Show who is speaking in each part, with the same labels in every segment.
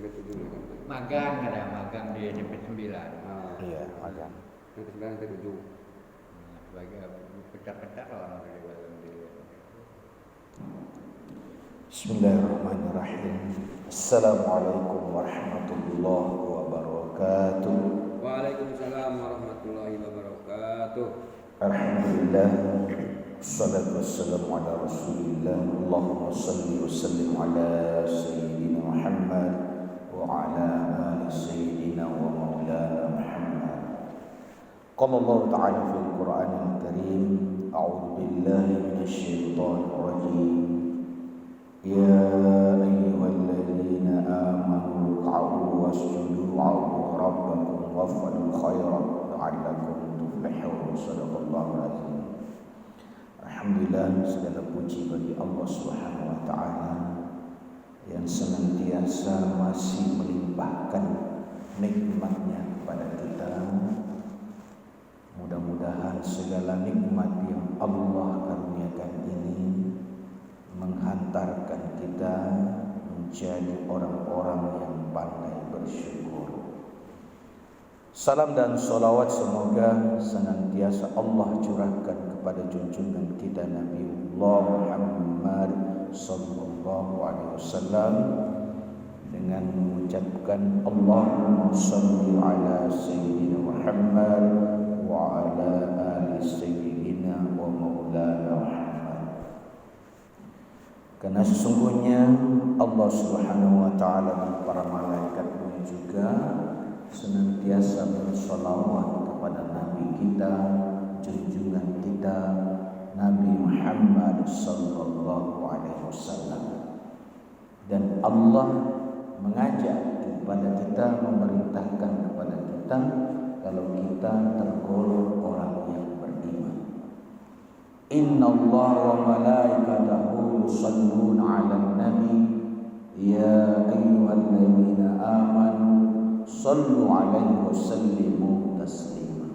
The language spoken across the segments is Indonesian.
Speaker 1: MP7 kan.
Speaker 2: Magang ada magang di MP9.
Speaker 3: Iya, magang.
Speaker 1: MP9 MP7.
Speaker 2: Sebagai pecah-pecah orang dari dalam diri.
Speaker 3: Bismillahirrahmanirrahim. Assalamualaikum warahmatullahi wabarakatuh.
Speaker 1: Waalaikumsalam warahmatullahi wabarakatuh.
Speaker 3: Alhamdulillah. Wassalatu wassalamu ala Rasulillah. Allahumma salli wa sallim ala Sayyidina Muhammad wa ala ali Sayyidina wa maulana Muhammad. Qala Allah Ta'ala fil Qur'anil Karim, a'udzu billahi minasy syaithanir rajim. Ya ayyuhalladzina amanu ruk'u wasjudu wa'budu rabbakum waf'alul khairat la'allakum tuflihun. Shadaqallahul azim. Alhamdulillah, segala puji bagi Allah Subhanahu wa taala yang senantiasa masih melimpahkan nikmat-Nya kepada kita. Mudah-mudahan segala nikmat yang Allah karuniakan ini menghantarkan kita menjadi orang-orang yang pandai bersyukur. Salam dan salawat semoga senantiasa Allah curahkan kepada junjungan kita Nabiullah Muhammad sallallahu alaihi wasallam dengan mengucapkan Allahumma shalli ala sayyidina Muhammad wa ala ali sayyidina wa maulana Muhammad. Karena sesungguhnya Allah Subhanahu wa taala dan para malaikatnya juga senantiasa bersolawat kepada Nabi kita, junjungan kita, Nabi Muhammad sallallahu alaihi wasallam. Dan Allah mengajak kepada kita, memerintahkan kepada kita kalau kita tergolong orang yang beriman. Innallaha wa malaikatahu yusholluna 'alan nabi ya ayyuhalladzina amanu shallu 'alaihi wa sallimu taslima.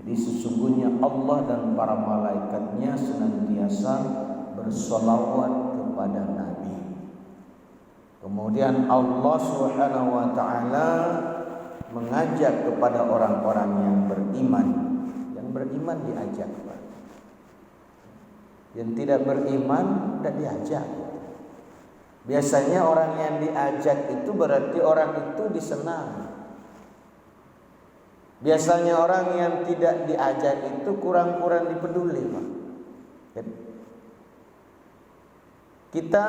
Speaker 3: Jadi sesungguhnya Allah dan para malaikatnya senantiasa bersolawat kepada Nabi. Kemudian Allah Subhanahu wa taala mengajak kepada orang-orang yang beriman. Yang beriman diajak, yang tidak beriman tidak diajak. Biasanya orang yang diajak itu berarti orang itu disenang. Biasanya orang yang tidak diajak itu kurang-kurang dipeduli, Pak. Kita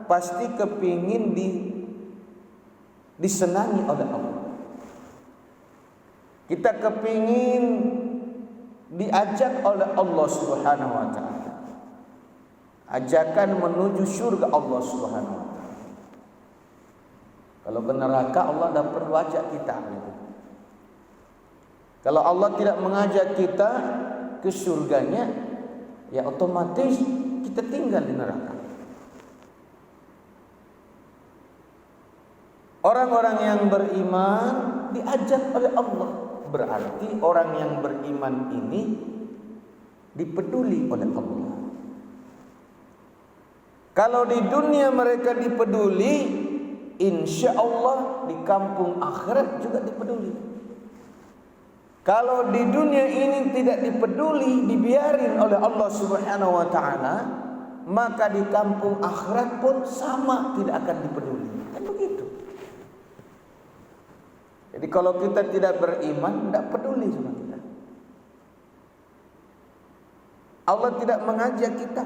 Speaker 3: pasti kepingin disenangi oleh Allah. Kita kepingin diajak oleh Allah Subhanahu wa taala. Ajakan menuju surga Allah Subhanahu wa taala. Kalau ke neraka Allah tidak perlu ajak kita gitu. Kalau Allah tidak mengajak kita ke surganya, ya otomatis kita tinggal di neraka. Orang-orang yang beriman diajak oleh Allah. Berarti orang yang beriman ini dipeduli oleh Allah. Kalau di dunia mereka dipeduli, insya Allah di kampung akhirat juga dipeduli. Kalau di dunia ini tidak dipeduli, dibiarin oleh Allah Subhanahu wa taala, maka di kampung akhirat pun sama, tidak akan dipeduli. Kan begitu. Jadi kalau kita tidak beriman, tidak peduli sama kita. Allah tidak mengajak kita.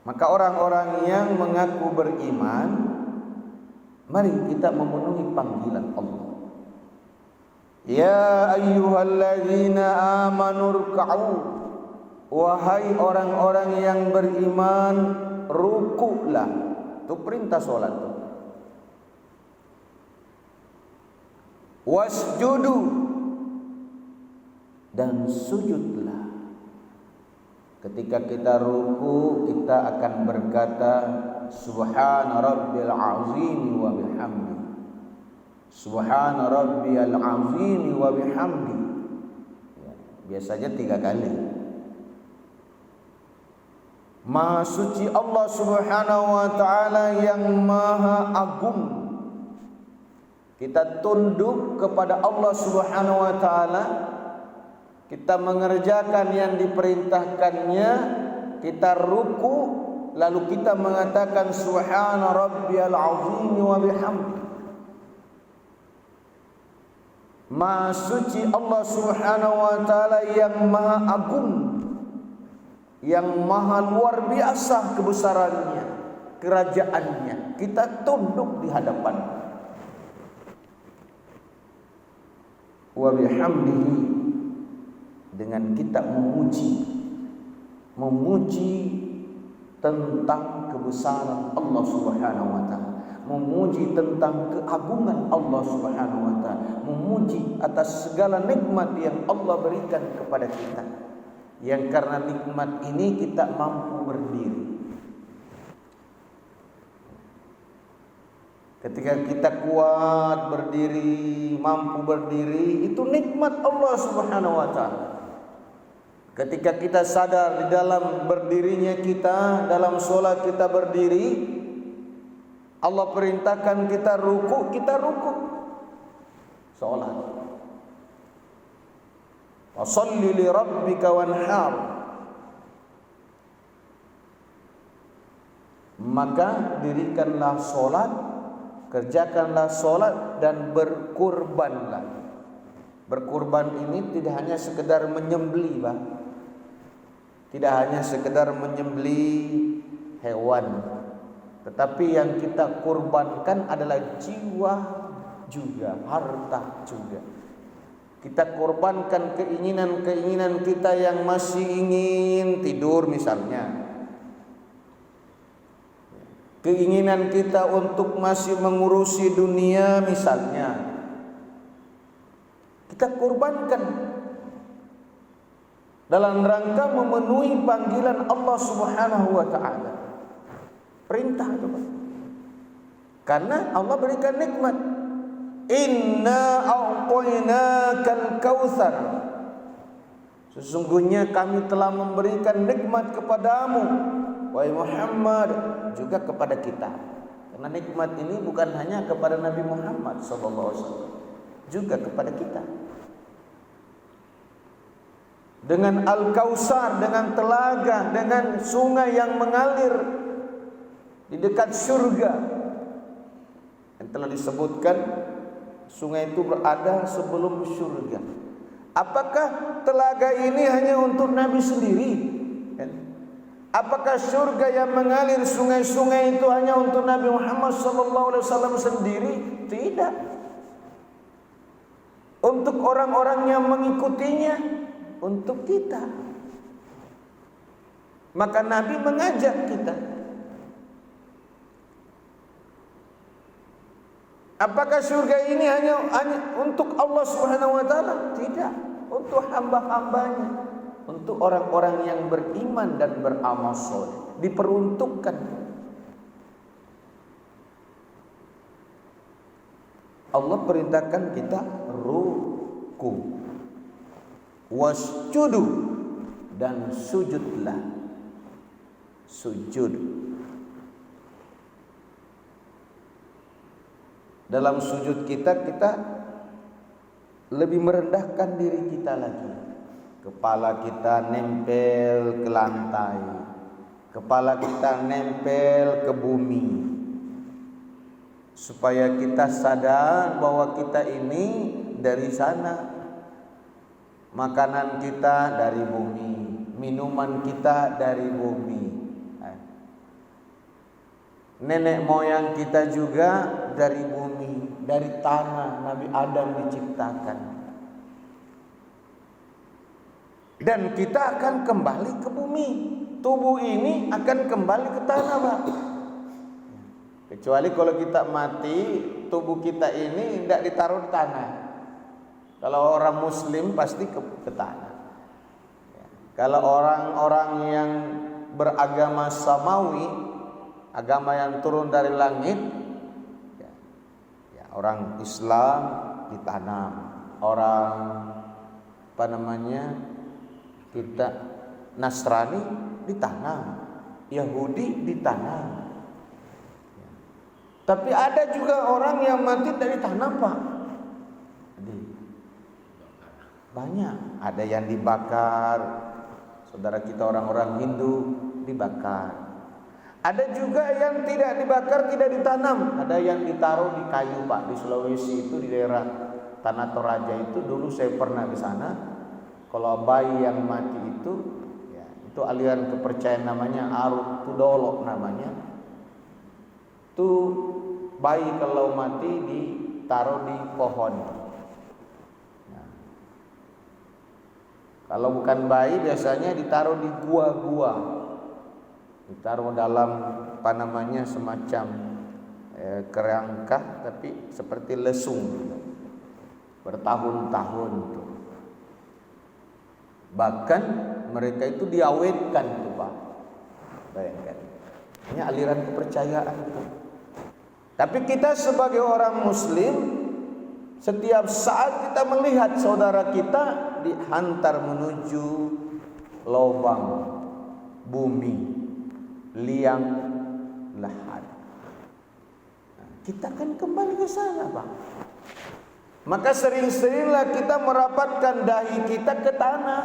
Speaker 3: Maka orang-orang yang mengaku beriman, mari kita memenuhi panggilan Allah. Ya ayyuhalladzina amanu ruk'u. Wahai orang-orang yang beriman, rukuklah. Itu perintah salat itu. Wasjudu, dan sujudlah. Ketika kita ruku, kita akan berkata Subhana rabbil azim wa bihamdi. Subhana rabbiyal azim wa bihamdi. Biasanya 3 kali. Maha suci Allah Subhanahu wa taala yang maha agung. Kita tunduk kepada Allah Subhanahu wa taala. Kita mengerjakan yang diperintahkannya, kita ruku, lalu kita mengatakan subhana rabbiyal azim wa bihamdi. Maha suci Allah Subhanahu wa taala yang maha agung, yang maha luar biasa kebesarannya, kerajaannya. Kita tunduk di hadapannya. Wa bihamdihi, dengan kita memuji tentang kebesaran Allah Subhanahu wa taala, memuji tentang keagungan Allah Subhanahu wa taala, memuji atas segala nikmat yang Allah berikan kepada kita, yang karena nikmat ini kita mampu berdiri. Ketika kita kuat berdiri, mampu berdiri, itu nikmat Allah Subhanahu wa taala. Ketika kita sadar di dalam berdirinya kita, dalam sholat kita berdiri, Allah perintahkan kita ruku, kita ruku. Sholat. Washolli li rabbika wanhar. Maka dirikanlah sholat, kerjakanlah sholat, dan berkurbanlah. Berkurban ini tidak hanya sekedar menyembelih, Pak. Tidak hanya sekedar menyembelih hewan, tetapi yang kita kurbankan adalah jiwa juga, harta juga. Kita kurbankan keinginan-keinginan kita yang masih ingin tidur misalnya. Keinginan kita untuk masih mengurusi dunia misalnya. Kita kurbankan dalam rangka memenuhi panggilan Allah Subhanahu wa taala. Perintah itu, Pak. Karena Allah berikan nikmat. Inna a'tainakal kautsar. Sesungguhnya kami telah memberikan nikmat kepadamu, wahai Muhammad, juga kepada kita. Karena nikmat ini bukan hanya kepada Nabi Muhammad SAW, juga kepada kita. Dengan Al-Kautsar, dengan telaga, dengan sungai yang mengalir di dekat surga. Yang telah disebutkan sungai itu berada sebelum surga. Apakah telaga ini hanya untuk Nabi sendiri? Apakah surga yang mengalir sungai-sungai itu hanya untuk Nabi Muhammad SAW sendiri? Tidak. Untuk orang-orang yang mengikutinya, untuk kita. Maka Nabi mengajak kita. Apakah surga ini hanya untuk Allah Subhanahu wa taala? Tidak, untuk hamba-hambanya, untuk orang-orang yang beriman dan beramal soleh, diperuntukkan. Allah perintahkan kita ruku, wasjudu, dan sujudlah. Sujud. Dalam sujud kita lebih merendahkan diri kita lagi. Kepala kita nempel ke lantai, kepala kita nempel ke bumi, supaya kita sadar bahwa kita ini dari sana. Makanan kita dari bumi, minuman kita dari bumi, nenek moyang kita juga dari bumi, dari tanah Nabi Adam diciptakan. Dan kita akan kembali ke bumi. Tubuh ini akan kembali ke tanah, Pak. Kecuali kalau kita mati, tubuh kita ini tidak ditaruh di tanah. Kalau orang muslim pasti ke tanah. Kalau orang-orang yang beragama samawi, agama yang turun dari langit, orang Islam ditanam, orang kita Nasrani ditanam. Yahudi ditanam. Tapi ada juga orang yang mati dari tanam, Pak. Banyak. Ada yang dibakar. Saudara kita orang-orang Hindu dibakar. Ada juga yang tidak dibakar, tidak ditanam. Ada yang ditaruh di kayu, Pak. Di Sulawesi itu, di daerah Tanah Toraja itu, dulu saya pernah ke sana. Kalau bayi yang mati itu, ya, itu aliran kepercayaan namanya Arut Tudolo namanya. Itu bayi kalau mati ditaruh di pohon. Nah, kalau bukan bayi biasanya ditaruh di gua-gua. Ditaruh dalam apa namanya semacam kerangka tapi seperti lesung bertahun-tahun tuh. Bahkan mereka itu diawetkan tuh, Pak. Bayangkan. Ini aliran kepercayaan itu. Tapi kita sebagai orang muslim setiap saat kita melihat saudara kita dihantar menuju lubang bumi liang lahat. Nah, kita kan kembali ke sana, Pak. Maka sering-seringlah kita merapatkan dahi kita ke tanah.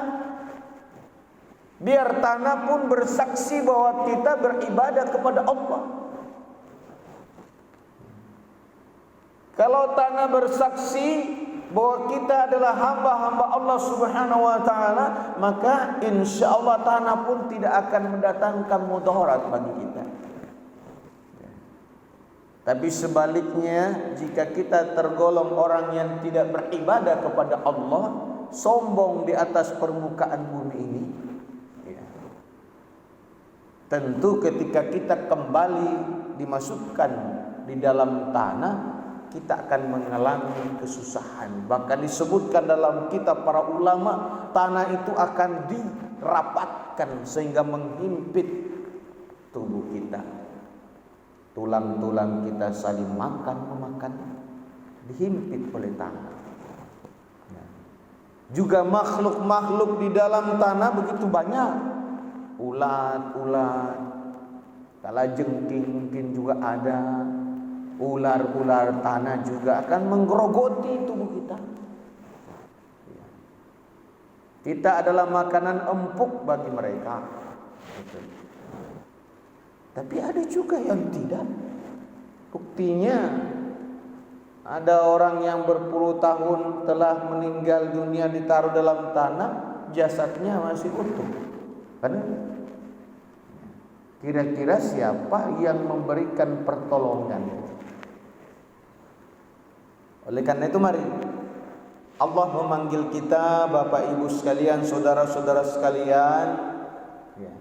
Speaker 3: Biar tanah pun bersaksi bahwa kita beribadah kepada Allah. Kalau tanah bersaksi bahwa kita adalah hamba-hamba Allah Subhanahu wa taala, maka insya Allah tanah pun tidak akan mendatangkan mudarat bagi kita. Tapi sebaliknya, jika kita tergolong orang yang tidak beribadah kepada Allah, sombong di atas permukaan bumi ini, ya, tentu ketika kita kembali dimasukkan di dalam tanah, kita akan mengalami kesusahan. Bahkan disebutkan dalam kitab para ulama, tanah itu akan dirapatkan sehingga menghimpit tubuh kita. Tulang-tulang kita saling memakan, dihimpit oleh tanah. Juga makhluk-makhluk di dalam tanah begitu banyak. Ulat-ulat, kalajengking mungkin juga ada. Ular-ular tanah juga akan menggerogoti tubuh kita. Kita adalah makanan empuk bagi mereka. Tapi ada juga yang tidak. Buktinya ada orang yang berpuluh tahun telah meninggal dunia ditaruh dalam tanah, jasadnya masih utuh. Karena kira-kira siapa yang memberikan pertolongan? Oleh karena itu mari Allah memanggil kita, Bapak Ibu sekalian, saudara-saudara sekalian, ya.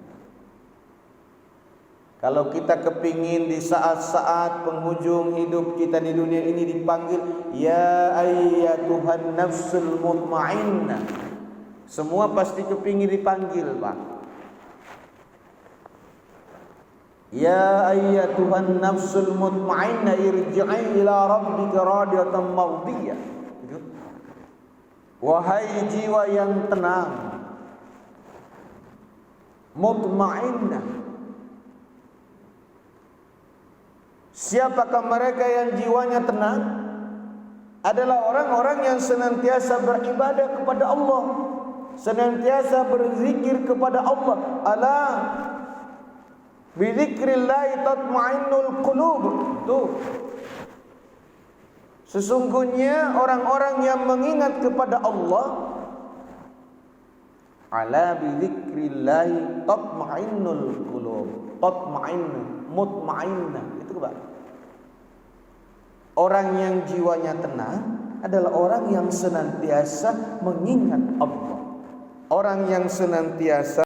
Speaker 3: Kalau kita kepingin di saat-saat penghujung hidup kita di dunia ini dipanggil, ya ayyatuhan nafsul mutmainnah. Semua pasti kepingin dipanggil, Pak. Ya ayyatuhan nafsul mutmainnah irji'i ila rabbika radiyatan mardiyah. Wahai jiwa yang tenang, mutmainnah. Siapakah mereka yang jiwanya tenang? Adalah orang-orang yang senantiasa beribadah kepada Allah, senantiasa berzikir kepada Allah. Ala bidzikrillah tatmainnul qulub. Tuh. Sesungguhnya orang-orang yang mengingat kepada Allah, ala bidzikrillah tatmainnul qulub. Mutmainnah. Itu Pak. Orang yang jiwanya tenang adalah orang yang senantiasa mengingat Allah. Orang yang senantiasa